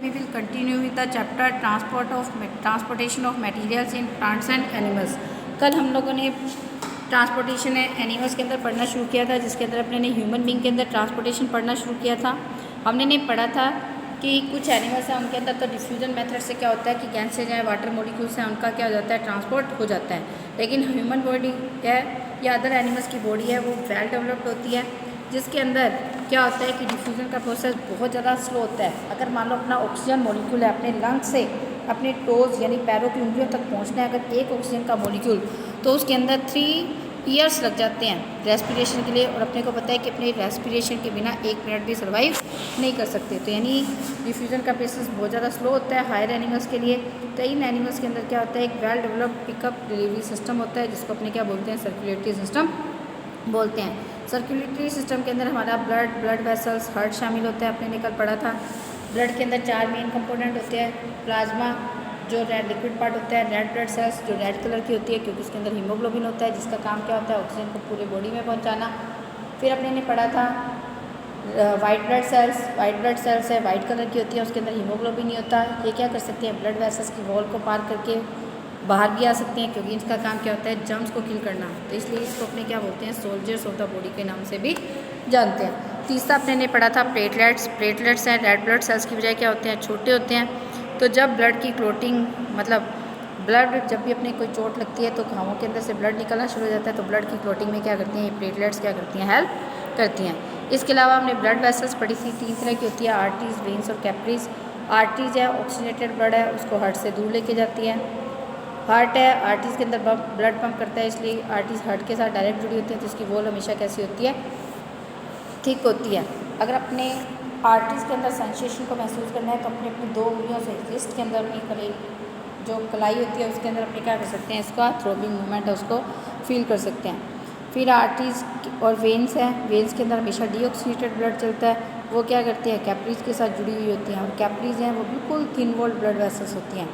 We will continue with the chapter transportation of materials in plants and animals. कल हम लोगों ने transportation animals के अंदर पढ़ना शुरू किया था, जिसके अंदर अपने ने ह्यूमन बींग के अंदर ट्रांसपोर्टेशन पढ़ना शुरू किया था। हमने ने पढ़ा था कि कुछ एनिमल्स हैं उनके अंदर तो डिफ्यूजन मेथड से क्या होता है कि गैसेज हैं, वाटर मॉलिक्यूल्स हैं, उनका क्या हो जाता है, ट्रांसपोर्ट हो जाता है। लेकिन ह्यूमन बॉडी है या अदर एनिमल्स की बॉडी है वो वेल डेवलप्ड होती है, जिसके अंदर क्या होता है कि डिफ्यूज़न का प्रोसेस बहुत ज़्यादा स्लो होता है। अगर मान लो अपना ऑक्सीजन मॉलिक्यूल है, अपने लंग्स से अपने टोज़ यानी पैरों की उंगलियों तक पहुंचना है अगर एक ऑक्सीजन का मॉलिक्यूल, तो उसके अंदर 3 ईयर्स लग जाते हैं रेस्पिरेशन के लिए। और अपने को पता है कि अपने रेस्पिरेशन के बिना 1 मिनट भी सर्वाइव नहीं कर सकते। तो यानी डिफ्यूज़न का प्रोसेस बहुत ज़्यादा स्लो होता है हायर एनिमल्स के लिए। तो इन एनिमल्स के अंदर क्या होता है, एक well developed pickup delivery system होता है, जिसको अपने क्या बोलते हैं, सर्कुलेटरी सिस्टम बोलते हैं। सर्कुलेटरी सिस्टम के अंदर हमारा ब्लड वेसल्स, हार्ट शामिल होता है। अपने ने कल पढ़ा था ब्लड के अंदर 4 मेन कंपोनेंट होते हैं। प्लाज्मा जो रेड लिक्विड पार्ट होता है, रेड ब्लड सेल्स जो रेड कलर की होती है क्योंकि उसके अंदर हीमोग्लोबिन होता है, जिसका काम क्या होता है, ऑक्सीजन को पूरे बॉडी में पहुँचाना। फिर अपने ने पढ़ा था वाइट ब्लड सेल्स है, वाइट कलर की होती है, उसके अंदर हीमोग्लोबिन नहीं होता। ये क्या कर सकते हैं, ब्लड वेसल्स की वॉल को पार करके बाहर भी आ सकते हैं, क्योंकि इनका काम क्या होता है, जर्म्स को किल करना। तो इसलिए इसको अपने क्या बोलते हैं, सोल्जर्स ऑफ द बॉडी के नाम से भी जानते हैं। तीसरा अपने ने पढ़ा था प्लेटलेट्स हैं, रेड ब्लड सेल्स की बजाय क्या होते हैं, छोटे होते हैं। तो जब ब्लड की क्लोटिंग मतलब ब्लड जब भी अपने कोई चोट लगती है तो घावों के अंदर से ब्लड निकलना शुरू हो जाता है, तो ब्लड की क्लोटिंग में क्या करती हैं, ये प्लेटलेट्स क्या करती हैं, हेल्प करती हैं। इसके अलावा हमने ब्लड वेसल्स पढ़ी थी, 3 तरह की होती है, आर्टरीज, वेन्स और कैपिलरीज। आर्टरीज है ऑक्सीजनेटेड ब्लड है, उसको हार्ट से दूर लेके जाती है। हार्ट है, आर्टरीज के अंदर ब्लड पंप करता है, इसलिए आर्टरीज हार्ट के साथ डायरेक्ट जुड़ी होती है, तो इसकी वॉल हमेशा कैसी होती है, थिक होती है। अगर अपने आर्टरीज के अंदर सेंसेशन को महसूस करना है तो अपने 2 उंगलियों से रिस्ट के अंदर अपनी जो कलाई होती है उसके अंदर अपने क्या कर सकते हैं, इसका थ्रोबिंग मूवमेंट है उसको फील कर सकते हैं। फिर आर्टरीज और वेन्स है, वेन्स के अंदर हमेशा डीऑक्सीनेटेड ब्लड चलता है, वो क्या करती है, कैपिलरीज के साथ जुड़ी हुई होती हैं। और कैपिलरीज हैं वो बिल्कुल थिन वॉल्ड ब्लड वेसल्स होती हैं,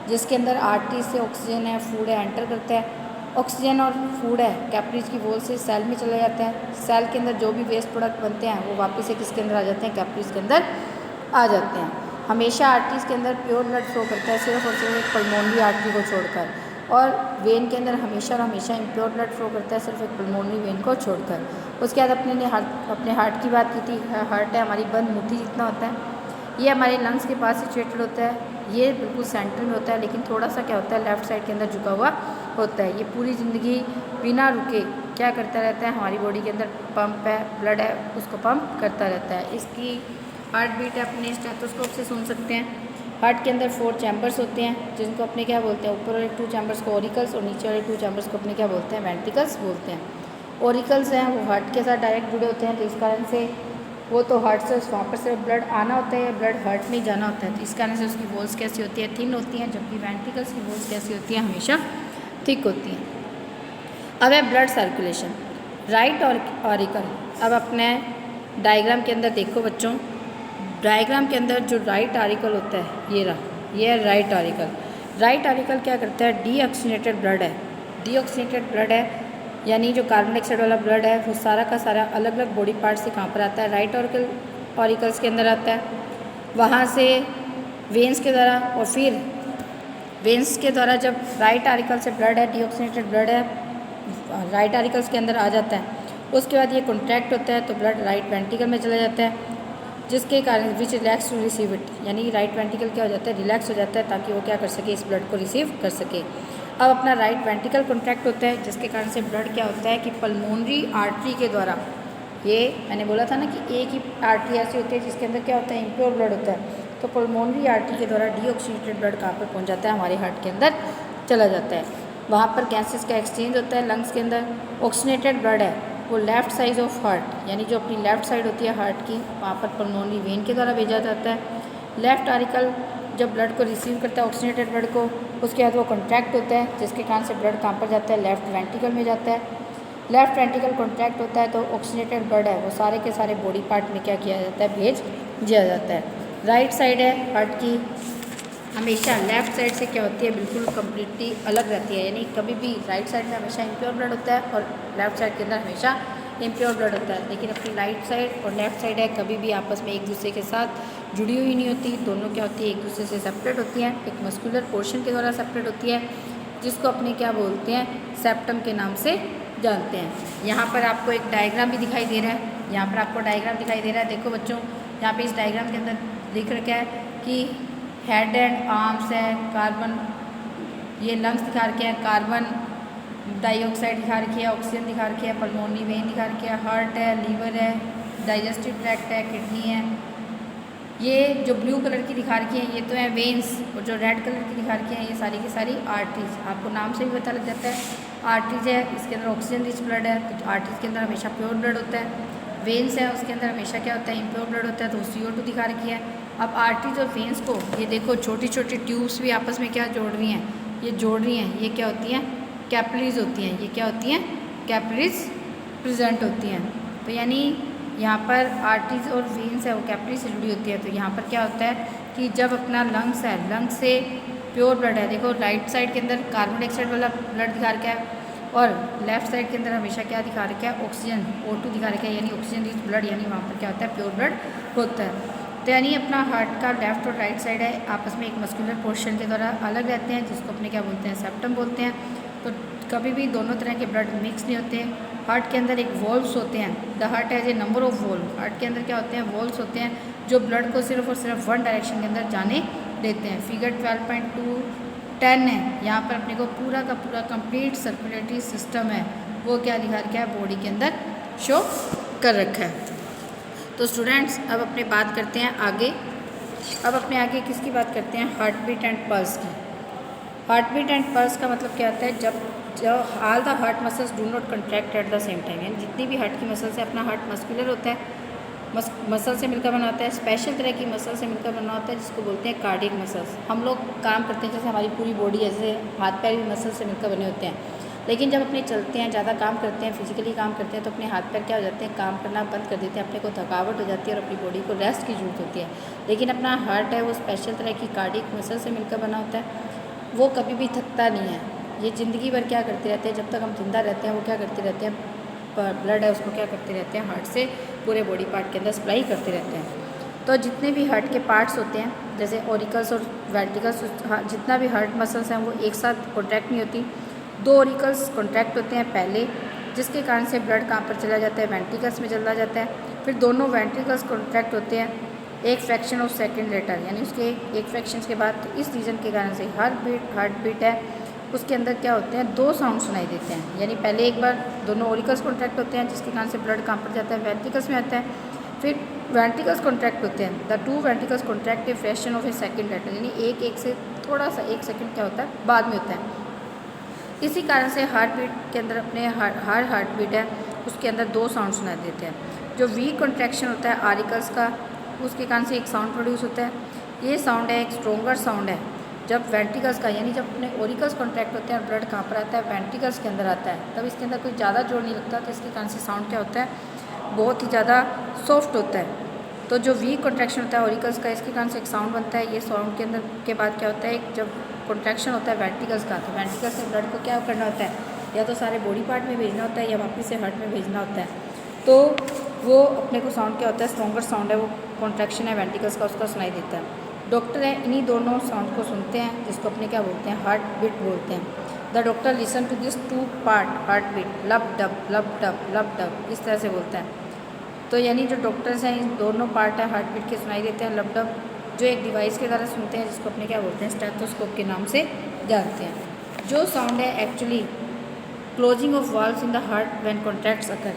जिसके अंदर आर्टरीज से ऑक्सीजन है, फूड है, एंटर करता है। ऑक्सीजन और फूड है कैपिलरीज की वॉल से सेल में चला जाता है। सेल के अंदर जो भी वेस्ट प्रोडक्ट बनते हैं वो वापस से किसके अंदर आ जाते हैं, कैपिलरीज के अंदर आ जाते हैं। हमेशा आर्टरीज के अंदर प्योर ब्लड फ्लो करता है, सिर्फ और सिर्फ एक पल्मोनरी आर्टरी को छोड़कर। और वेन के अंदर हमेशा और हमेशा इम्प्योर ब्लड फ्लो करता है, सिर्फ एक पल्मोनरी वेन को छोड़कर। उसके बाद अपने ने अपने हार्ट की बात की थी। हार्ट है हमारी बंद मुट्ठी जितना होता है, ये हमारे लंग्स के पास सिचुएटेड होता है, ये बिल्कुल सेंटर में होता है, लेकिन थोड़ा सा क्या होता है, लेफ्ट साइड के अंदर झुका हुआ होता है। ये पूरी ज़िंदगी बिना रुके क्या करता रहता है, हमारी बॉडी के अंदर पंप है, ब्लड है, उसको पंप करता रहता है। इसकी हार्ट बीट अपने स्टेथोस्कोप से सुन सकते हैं। हार्ट के अंदर 4 चैम्बर्स होते हैं, जिनको अपने क्या बोलते हैं, ऊपर वाले 2 चैम्बर्स को ओरिकल्स और नीचे वाले 2 चैम्बर्स को अपने क्या बोलते हैं, वेंट्रिकल्स बोलते हैं। ओरिकल्स हैं वो हार्ट के साथ डायरेक्ट जुड़े होते हैं, तो इस कारण से वो तो हार्ट से वहाँ पर से ब्लड आना होता है या ब्लड हार्ट में जाना होता है, तो इस कारण से उसकी वॉल्स कैसी होती है, थिन होती हैं, जबकि वेंट्रिकल्स की वॉल्स कैसी होती हैं, हमेशा थिक होती हैं। अब है ब्लड सर्कुलेशन, राइट और ऑरिकल। अब अपने डायग्राम के अंदर देखो बच्चों, डायग्राम के अंदर जो राइट आरिकल होता है ये रहा, ये है राइट आरिकल। राइट आरिकल क्या करता है, डीऑक्सीनेटेड ब्लड है, डीऑक्सीनेटेड ब्लड है यानी जो कार्बन डाइऑक्साइड वाला ब्लड है वो सारा का सारा अलग अलग बॉडी पार्ट से कहाँ पर आता है, राइट ऑरिकल्स के अंदर आता है। वहाँ से वेन्स के द्वारा, और फिर वेन्स के द्वारा जब राइट आरिकल से ब्लड है, डीऑक्सीनेटेड ब्लड है, राइट आरिकल्स के अंदर आ जाता है, उसके बाद ये कॉन्ट्रैक्ट होता है तो ब्लड राइट वेंट्रिकल में चला जाता है, जिसके कारण विच रिलैक्स टू रिसीव इट, यानी राइट वेंट्रिकल क्या हो जाता है, रिलैक्स हो जाता है ताकि वो क्या कर सके, इस ब्लड को रिसीव कर सके। अब अपना राइट वेंट्रिकल कॉन्ट्रैक्ट होता है, जिसके कारण से ब्लड क्या होता है कि पल्मोनरी आर्टरी के द्वारा, ये मैंने बोला था ना कि एक ही आर्टरी ऐसी होती है जिसके अंदर क्या होता है, इम्प्योर ब्लड होता है, तो पल्मोनरी आर्टरी के द्वारा डीऑक्सीनेटेड ब्लड कहाँ पर पहुँच जाता है, हमारे हार्ट के अंदर चला जाता है। वहाँ पर गैसेस का एक्सचेंज होता है लंग्स के अंदर। ऑक्सीनेटेड ब्लड है वो लेफ़्ट साइड ऑफ हार्ट, यानी जो अपनी लेफ़्ट साइड होती है हार्ट की, वहाँ पर पल्मोनरी वेन के द्वारा भेजा जाता है। लेफ़्ट आरिकल जब ब्लड को रिसीव करता है ऑक्सीनेटेड ब्लड को, उसके बाद वो कॉन्ट्रैक्ट होता है, जिसके कारण से ब्लड कहाँ पर जाता है, लेफ़्ट वेंट्रिकल में जाता है। लेफ़्ट वेंट्रिकल कॉन्ट्रैक्ट होता है तो ऑक्सीनेटेड ब्लड है वो सारे के सारे बॉडी पार्ट में क्या किया जाता है, भेज दिया जाता है। राइट साइड है हार्ट की, हमेशा लेफ़्ट साइड से क्या होती है, बिल्कुल कम्प्लीटली अलग रहती है, यानी कभी भी राइट साइड में हमेशा इम्प्योर ब्लड होता है और लेफ़्ट साइड के अंदर हमेशा इम्प्योर ब्लड होता है। लेकिन अपनी राइट साइड और लेफ़्ट साइड है कभी भी आपस में एक दूसरे के साथ जुड़ी हुई नहीं होती, दोनों क्या होती है एक दूसरे से सेपरेट होती हैं। एक मस्कुलर पोर्शन के द्वारा सेपरेट होती है जिसको अपने क्या बोलते हैं, सेप्टम के नाम से जानते हैं। यहाँ पर आपको एक डायग्राम भी दिखाई दे रहा है, यहाँ पर आपको डायग्राम दिखाई दे रहा है। देखो बच्चों, यहाँ पे इस डायग्राम के अंदर लिख रखा है कि हेड एंड आर्म्स है, कार्बन, ये लंग्स दिखा रखे हैं, कार्बन डाइऑक्साइड दिखा रखी है, ऑक्सीजन दिखा रखी है, पल्मोनरी वेन दिखा रखी है, हार्ट है, लीवर है, डाइजेस्टिव ट्रैक्ट है, किडनी है। ये जो ब्लू कलर की दिखा रखी है ये तो है वेन्स, और जो रेड कलर की दिखा रखी है ये सारी की सारी आर्टरीज। आपको नाम से भी पता लग जाता है आर्टरीज है, इसके अंदर ऑक्सीजन रिच ब्लड है, तो आर्टरीज के अंदर हमेशा प्योर ब्लड होता है। वेन्स है उसके अंदर हमेशा क्या होता है, इम्प्योर ब्लड होता है, तो CO2 दिखा रखी है। अब आर्टरीज और वेन्स को ये देखो छोटी छोटी ट्यूब्स भी आपस में क्या जोड़ रही हैं, ये जोड़ रही हैं, ये क्या होती हैं, कैपिलरीज होती हैं। ये क्या होती हैं, कैपिलरीज प्रेजेंट होती हैं। तो यानी यहाँ पर आर्टरीज और वेन्स है वो कैपिलरी से जुड़ी होती है। तो यहाँ पर क्या होता है कि जब अपना लंग्स है, लंग्स से प्योर ब्लड है, देखो राइट साइड के अंदर कार्बन डाइऑक्साइड वाला ब्लड दिखा रखा है और लेफ्ट साइड के अंदर हमेशा क्या दिखा रखा है, ऑक्सीजन O2 दिखा रखा है, यानी ऑक्सीजन रिच ब्लड, यानी वहाँ पर क्या होता है, प्योर ब्लड होता है। तो यानी अपना हार्ट का लेफ्ट और राइट साइड है आपस में एक मस्कुलर पोर्शन के द्वारा अलग रहते हैं जिसको अपने क्या बोलते हैं, सेप्टम बोलते हैं। तो कभी भी दोनों तरह के ब्लड मिक्स नहीं होते हैं। हार्ट के अंदर एक वॉल्व्स होते हैं, the heart has a number of valve. Heart के अंदर क्या होते हैं, वॉल्व्स होते हैं जो ब्लड को सिर्फ और सिर्फ वन डायरेक्शन के अंदर जाने देते हैं। फिगर 12.210 है, यहाँ पर अपने को पूरा का पूरा कंप्लीट सर्कुलेटरी सिस्टम है वो क्या दिखा रखा है, बॉडी के अंदर शो कर रखा है। तो स्टूडेंट्स अब अपने बात करते हैं आगे। अब अपने आगे किसकी बात करते हैं, हार्ट बीट एंड पल्स की। हार्ट बीट एंड पल्स का मतलब क्या होता है, जब all the heart muscles do not contract at the same time, यानी जितनी भी हार्ट की मसल्स है, अपना हार्ट मस्कुलर होता है, मसल से मिलकर बना होता है, स्पेशल तरह की मसल से मिलकर बना होता है जिसको बोलते हैं कार्डियक मसल्स। हम लोग काम करते हैं जैसे हमारी पूरी बॉडी ऐसे हाथ पैर भी मसल से मिलकर बने होते हैं, लेकिन जब अपने चलते हैं, ज़्यादा काम करते हैं, फिजिकली काम करते हैं, तो अपने हाथ पैर क्या हो जाते हैं, काम करना बंद कर देते हैं, अपने को थकावट हो जाती है और अपनी बॉडी को रेस्ट की जरूरत होती है। लेकिन अपना हार्ट है वो स्पेशल तरह की कार्डियक मसल से मिलकर बना होता है, वो कभी भी थकता नहीं है। ये ज़िंदगी भर क्या करते रहते हैं, जब तक हम जिंदा रहते हैं वो क्या करते रहते हैं, ब्लड है उसको क्या करते रहते हैं, हार्ट से पूरे बॉडी पार्ट के अंदर सप्लाई करते रहते हैं। तो जितने भी हार्ट के पार्ट्स होते हैं जैसे ऑरिकल्स और वेंट्रिकल्स, जितना भी हार्ट मसल्स हैं वो एक साथ कॉन्ट्रैक्ट नहीं होती। दो ऑरिकल्स कॉन्ट्रैक्ट होते हैं पहले, जिसके कारण से ब्लड कहाँ पर चला जाता है, वेंट्रिकल्स में चला जाता है। फिर दोनों वेंट्रिकल्स कॉन्ट्रैक्ट होते हैं एक फ्रैक्शन ऑफ सेकेंड लेटर, यानी उसके एक फ्रैक्शन के बाद। तो इस रीज़न के कारण से हार्ट बीट है उसके अंदर क्या होते हैं, दो साउंड सुनाई देते हैं। यानी पहले एक बार दोनों ऑरिकल्स कॉन्ट्रैक्ट होते हैं जिसके कारण से ब्लड कहाँ पर जाता है, वेंट्रिकल्स में आता है। फिर वेंट्रिकल्स कॉन्ट्रैक्ट होते हैं, the two ventricles contract a fraction of a second later, यानी एक से थोड़ा सा एक सेकेंड क्या होता है, बाद में होता है। इसी कारण से हार्ट बीट के अंदर अपने हर हार्ट बीट है उसके अंदर दो साउंड सुनाई देते हैं। जो वीक कॉन्ट्रैक्शन होता है आरिकल्स का, उसके कारण से एक साउंड प्रोड्यूस होता है। ये साउंड है एक स्ट्रोंगर साउंड है जब वेंट्रिकल्स का, यानी जब अपने ऑरिकल्स कॉन्ट्रैक्ट होते हैं, ब्लड कहाँ पर आता है, वेंट्रिकल्स के अंदर आता है, तब इसके अंदर कोई ज़्यादा जोर नहीं लगता, तो इसके कारण से साउंड क्या होता है, बहुत ही ज़्यादा सॉफ्ट होता है। तो जो वीक कॉन्ट्रैक्शन होता है ऑरिकल्स का, इसके कारण से एक साउंड बनता है। ये साउंड के अंदर के बाद क्या होता है, जब कॉन्ट्रैक्शन होता है वेंट्रिकल्स का, तो वेंट्रिकल्स से ब्लड को क्या करना होता है, या तो सारे बॉडी पार्ट में भेजना होता है या वापस से हार्ट में भेजना होता है। तो वो अपने को साउंड क्या होता है, स्ट्रॉन्गर साउंड है, वो कॉन्ट्रैक्शन है वेंट्रिकल्स का, उसका सुनाई देता है। डॉक्टर है इन्हीं दोनों साउंड को सुनते हैं जिसको अपने क्या बोलते हैं, हार्ट बीट बोलते हैं। The doctor listen to this two part heart beat, lub dub lub dub lub dub, इस तरह से बोलता है। तो यानी जो डॉक्टर्स हैं इन दोनों पार्ट है हार्ट बीट के सुनाई देते हैं, लब डब, जो एक डिवाइस के द्वारा सुनते हैं जिसको अपने क्या बोलते हैं, स्टेथोस्कोप के नाम से जानते हैं। जो साउंड है actually closing of valves in the heart when contractions occur,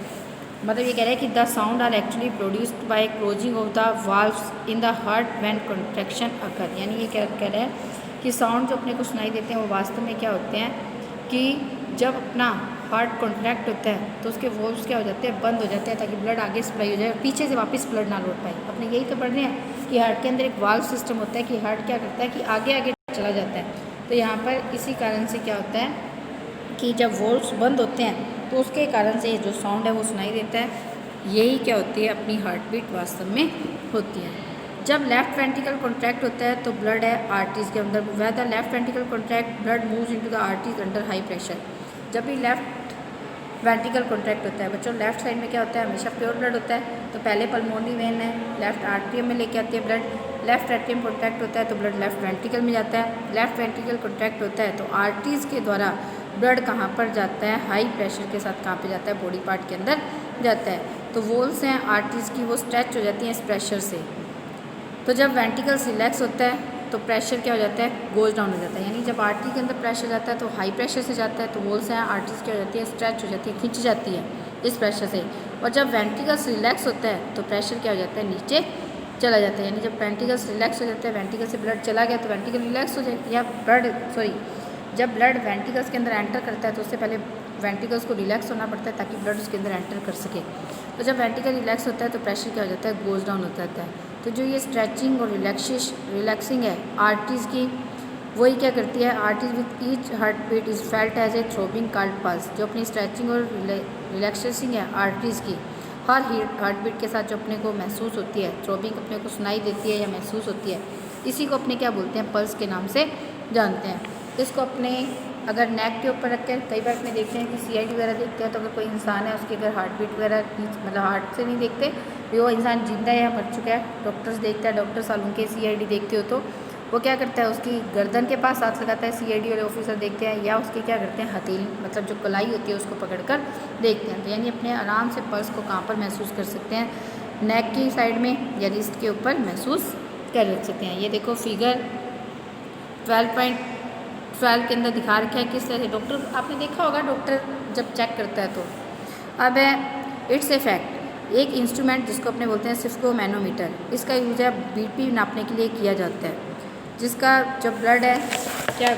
मतलब ये कह रहा है कि the sound are actually produced by closing of the valves in the heart when contraction occur, यानी ये कह रहा है कि साउंड जो अपने को सुनाई देते हैं वो वास्तव में क्या होते हैं कि जब अपना हार्ट कॉन्ट्रैक्ट होता है तो उसके वॉल्व्स क्या हो जाते हैं, बंद हो जाते हैं, ताकि ब्लड आगे सप्लाई हो जाए, पीछे से वापस ब्लड ना लौट पाए। अपने यही तो पढ़ रहे हैं कि हार्ट के अंदर एक वाल्व सिस्टम होता है कि हार्ट क्या करता है कि आगे आगे चला जाता है। तो यहाँ पर इसी कारण से क्या होता है कि जब वॉल्व्स बंद होते हैं तो उसके कारण से जो साउंड है वो सुनाई देता है। यही क्या होती है, अपनी हार्ट बीट वास्तव में होती है। जब लेफ्ट वेंट्रिकल कॉन्ट्रैक्ट होता है तो ब्लड है आर्टरीज के अंदर, वह the left ventricle contract blood moves into the arteries under high pressure. जब भी लेफ्ट वेंट्रिकल कॉन्ट्रैक्ट होता है। बच्चों लेफ्ट साइड में क्या होता है, हमेशा प्योर ब्लड होता है, तो पहले पल्मोनरी वेन है, लेफ्ट आर्टरियम में लेके आती है ब्लड, लेफ्ट एट्रियम कॉन्ट्रैक्ट होता है तो ब्लड लेफ्ट वेंट्रिकल में जाता है, लेफ्ट वेंट्रिकल कॉन्ट्रैक्ट होता है तो आर्टरीज के द्वारा ब्लड कहाँ पर जाता है, हाई प्रेशर के साथ कहाँ पे जाता है, बॉडी पार्ट के अंदर जाता है। तो वॉल्स हैं आर्टरीज की, वो स्ट्रेच हो जाती हैं इस प्रेशर से। तो जब वेंट्रिकल्स रिलैक्स होता है तो प्रेशर क्या हो जाता है, गोज डाउन हो जाता है। यानी जब आर्टरी के अंदर प्रेशर जाता है तो हाई प्रेशर से जाता है, तो वॉल्स हैं आर्टरीज क्या हो जाती है, स्ट्रेच हो जाती है, खिंच जाती है इस प्रेशर से। और जब वेंट्रिकल्स रिलैक्स होता है तो प्रेशर क्या हो जाता है, नीचे चला जाता है। यानी जब वेंट्रिकल्स रिलैक्स हो जाता है, वेंट्रिकल से ब्लड चला गया तो वेंट्रिकल रिलैक्स हो जाए, या जब ब्लड वेंट्रिकल्स के अंदर एंटर करता है तो उससे पहले वेंट्रिकल्स को रिलैक्स होना पड़ता है ताकि ब्लड उसके अंदर एंटर कर सके। तो जब वेंट्रिकल रिलैक्स होता है तो प्रेशर क्या हो जाता है, गोज डाउन होता रहता है। तो जो ये स्ट्रेचिंग और रिलैक्सिंग है आर्टरीज की, वही क्या करती है, arteries with each heart beat is felt as a throbbing card pulse. जो अपनी स्ट्रेचिंग और रिलैक्सेसिंग है आर्टरीज की, हर हार्ट बीट के साथ जो अपने को महसूस होती है, थ्रोबिंग अपने को सुनाई देती है या महसूस होती है, इसी को अपने क्या बोलते हैं, पल्स के नाम से जानते हैं। इसको अपने अगर नेक के ऊपर रख कर, कई बार अपने देखते हैं कि CID वगैरह देखते हैं तो अगर कोई इंसान है उसकी अगर हार्ट बीट वगैरह मतलब हार्ट से नहीं देखते, वो इंसान जिंदा है या मर चुका है, डॉक्टर्स देखता है, डॉक्टर सालों के CID देखते हो तो वो क्या करता है, उसकी गर्दन के पास हाथ लगाता है, CID वाले ऑफिसर देखते हैं, या उसकी क्या करते हैं, हथेली मतलब जो कलाई होती है उसको पकड़कर देखते हैं। तो यानी अपने आराम से पल्स को कहाँ पर महसूस कर सकते हैं, नेक की साइड में या रिस्ट के ऊपर महसूस कर सकते हैं। ये देखो फिगर 12.12 के अंदर दिखा रखा है किस तरह से डॉक्टर, आपने देखा होगा डॉक्टर जब चेक करता है तो। अब है इट्स इफेक्ट, एक इंस्ट्रूमेंट जिसको अपने बोलते हैं सिफ्गोमैनोमीटर, इसका यूज है BP नापने के लिए किया जाता है, जिसका जब ब्लड है क्या,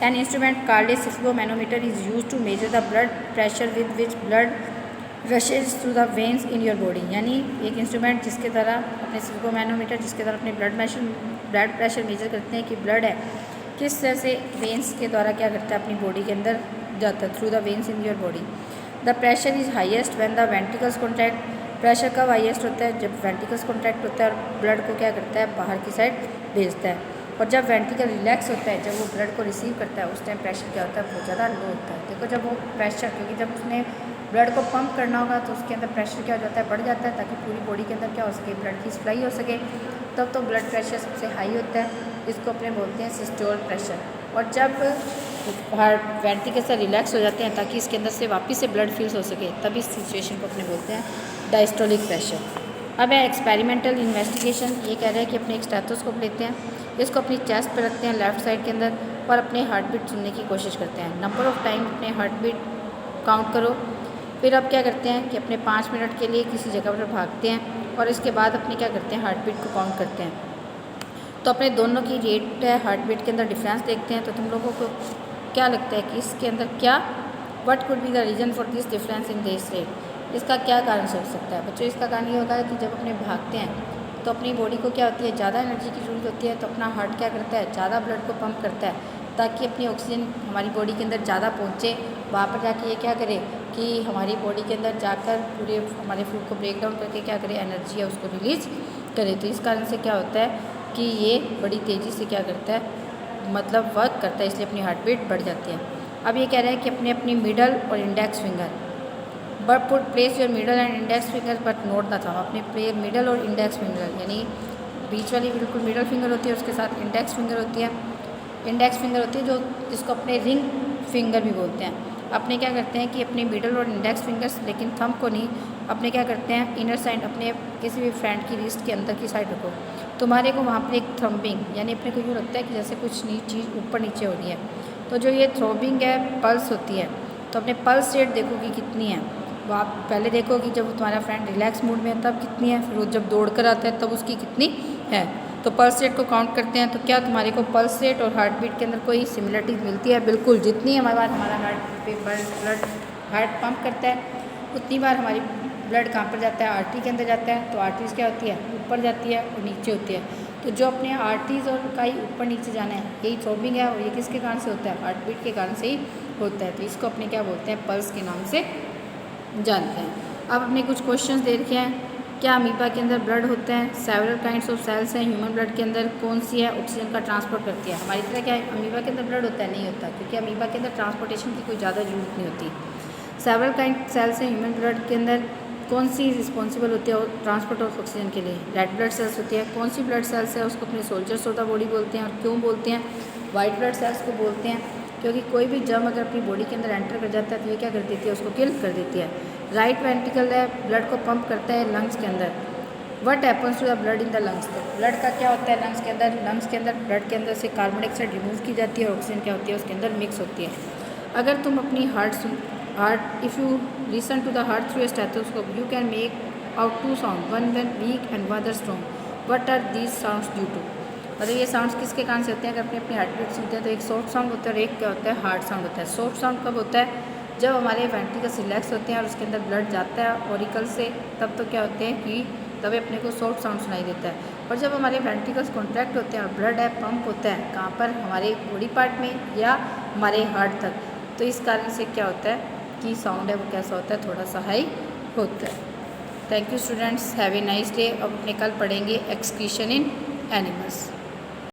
an instrument called a sphygmomanometer is use to measure the blood pressure with which blood rushes through the veins in your body. यानी एक इंस्ट्रूमेंट जिसके द्वारा अपने सिफ्गोमैनोमीटर जिसके द्वारा अपने ब्लड प्रेशर मेजर करते हैं कि ब्लड है किस तरह से वेन्स के द्वारा क्या करता है, अपनी बॉडी के अंदर जाता है, through the veins in your body. The pressure is highest when the ventricles contract, pressure कब हाईएस्ट होता है, जब वेंट्रिकल्स कॉन्ट्रैक्ट होता है और ब्लड को क्या करता है, बाहर की साइड भेजता है। और जब वेंट्रिकल रिलैक्स होता है, जब वो ब्लड को रिसीव करता है, उस टाइम प्रेशर क्या होता है, बहुत ज़्यादा लो होता है। देखो जब वो प्रेशर, क्योंकि जब उसने ब्लड को पंप करना होगा तो उसके अंदर प्रेशर क्या हो जाता है, बढ़ जाता है, ताकि पूरी बॉडी के अंदर क्या हो सके, ब्लड की सप्लाई हो सके, तब तो ब्लड प्रेशर सबसे हाई होता है, इसको अपने बोलते हैं सिस्टोल प्रेशर। और जब वेंट्रिकल से रिलैक्स हो जाते हैं ताकि इसके अंदर से वापस से ब्लड फिल्स हो सके, तब इस सिचुएशन को अपने बोलते हैं डायस्टोलिक प्रेशर। अब है एक्सपेरिमेंटल इन्वेस्टिगेशन, ये कह रहा है कि अपने एक स्टेथोस्कोप लेते हैं, इसको अपनी चेस्ट पर रखते हैं लेफ्ट साइड के अंदर और अपने हार्ट बीट सुनने की कोशिश करते हैं। नंबर ऑफ़ टाइम अपने हार्ट बीट काउंट करो, फिर अब क्या करते हैं कि अपने 5 मिनट के लिए किसी जगह पर भागते हैं और इसके बाद अपने क्या करते हैं, हार्ट बीट को काउंट करते हैं। तो अपने दोनों की रेट है हार्ट बीट के अंदर डिफरेंस देखते हैं। तो तुम लोगों को क्या लगता है कि इसके अंदर क्या, what could be the reason for this difference in this rate, इसका क्या कारण हो सकता है बच्चों? इसका कारण ये होगा कि जब अपने भागते हैं तो अपनी बॉडी को क्या होती है, ज़्यादा एनर्जी की ज़रूरत होती है, तो अपना हार्ट क्या करता है, ज़्यादा ब्लड को पंप करता है ताकि अपनी ऑक्सीजन हमारी बॉडी के अंदर ज़्यादा पहुँचे। वहाँ पर जाके ये क्या करे कि हमारी बॉडी के अंदर जाकर पूरे हमारे फूड को ब्रेक डाउन करके क्या करे, एनर्जी है उसको रिलीज़ करे। तो इस कारण से क्या होता है कि ये बड़ी तेज़ी से क्या करता है, मतलब वर्क करता है, इसलिए अपनी हार्ट बीट बढ़ जाती है। अब ये कह रहा है कि अपनी मिडल और index finger, but put place your middle and index finger but note the thumb. अपने प्ले मिडल और इंडेक्स फिंगर यानी बीच वाली बिल्कुल मिडल फिंगर होती है, उसके साथ इंडेक्स फिंगर होती है, इंडेक्स फिंगर होती है जो जिसको अपने रिंग फिंगर भी बोलते हैं। अपने क्या करते हैं कि अपने मिडल और इंडेक्स फिंगर्स, लेकिन थंब को नहीं, अपने क्या करते हैं इनर साइड अपने किसी भी फ्रेंड की रिस्ट के अंदर की साइड रखो। तुम्हारे को वहाँ पर एक थ्रम्बिंग यानी अपने को यूँ लगता है कि जैसे कुछ चीज़ ऊपर नीचे हो रही है। तो जो ये थ्रोबिंग है, पल्स होती है, तो अपने पल्स रेट देखो कि कितनी है। वो आप पहले देखो कि जब तुम्हारा फ्रेंड रिलैक्स मूड में है तब कितनी है, फिर वो जब दौड़ कर आता है तब उसकी कितनी है। तो पल्स रेट को काउंट करते हैं। तो क्या तुम्हारे को पल्स रेट और हार्ट बीट के अंदर कोई सिमिलरिटी मिलती है? बिल्कुल, जितनी हमारे बार हमारा हार्ट पंप करता है उतनी बार हमारी ब्लड कहाँ पर जाता है, आर्टरी के अंदर जाता है। तो आर्टरीज क्या होती है, ऊपर जाती है और नीचे होती है। तो जो अपने आर्टरीज और का ही ऊपर नीचे जाना है, यही थ्रोबिंग है और ये किसके कारण से होता है, हार्ट बीट के कारण से ही होता है। तो इसको अपने क्या बोलते हैं, पल्स के नाम से जानते हैं। अब अपने कुछ क्वेश्चंस दे रखे हैं। क्या अमीबा के अंदर ब्लड होता है? सेवरल काइंड्स ऑफ सेल्स हैं ह्यूमन ब्लड के अंदर, कौन सी है ऑक्सीजन का ट्रांसपोर्ट करती है? हमारी तरह क्या है अमीबा के अंदर ब्लड होता है? नहीं होता, क्योंकि अमीबा के अंदर ट्रांसपोर्टेशन की कोई ज़्यादा जरूरत नहीं होती। सेवरल काइंड सेल्स हैं ह्यूमन ब्लड के अंदर। कौन सी रिस्पॉन्सिबल होती है ट्रांसपोर्ट ऑफ ऑक्सीजन के लिए? रेड ब्लड सेल्स होती है। कौन सी ब्लड सेल्स है उसको अपने सोल्जर्स ऑफ द बॉडी बोलते हैं, और क्यों बोलते हैं? वाइट ब्लड सेल्स को बोलते हैं क्योंकि कोई भी जर्म अगर अपनी बॉडी के अंदर एंटर कर जाता है तो ये क्या कर देती है? उसको किल कर देती है। राइट वेंट्रिकल है, ब्लड को पंप करता है लंग्स के अंदर। What happens to the blood in the lungs? तो ब्लड का क्या होता है लंग्स के अंदर? लंग्स के अंदर ब्लड के अंदर से कार्बन डाइऑक्साइड रिमूव की जाती है और ऑक्सीजन क्या होती है उसके अंदर मिक्स होती है। अगर तुम अपनी heart if you listen to the heart through a stethoscope you can make out two sound, one weak and one other strong. What are these sounds due to? मतलब ये साउंड्स किसके कारण से होते हैं? अगर अपनी अपनी हार्ट बीट सुनते हैं तो एक सॉफ्ट साउंड होता है और एक क्या होता है? हार्ड साउंड होता है। सॉफ्ट साउंड कब होता है? जब हमारे वेंट्रिकल्स रिलैक्स होते हैं और उसके अंदर ब्लड जाता है ऑरिकल से, तब तो क्या होते हैं कि तभी अपने को सॉफ्ट साउंड सुनाई देता है। और जब हमारे वेंट्रिकल्स कॉन्ट्रैक्ट होते हैं और ब्लड है पंप होता है कहाँ पर? हमारे बॉडी पार्ट में या हमारे हार्ट तक, तो इस कारण से क्या होता है कि साउंड है वो कैसा होता है? थोड़ा सा हाई होता है। Thank you students, have a nice day. अब अपने कल पढ़ेंगे एक्सक्रीशन इन एनिमल्स।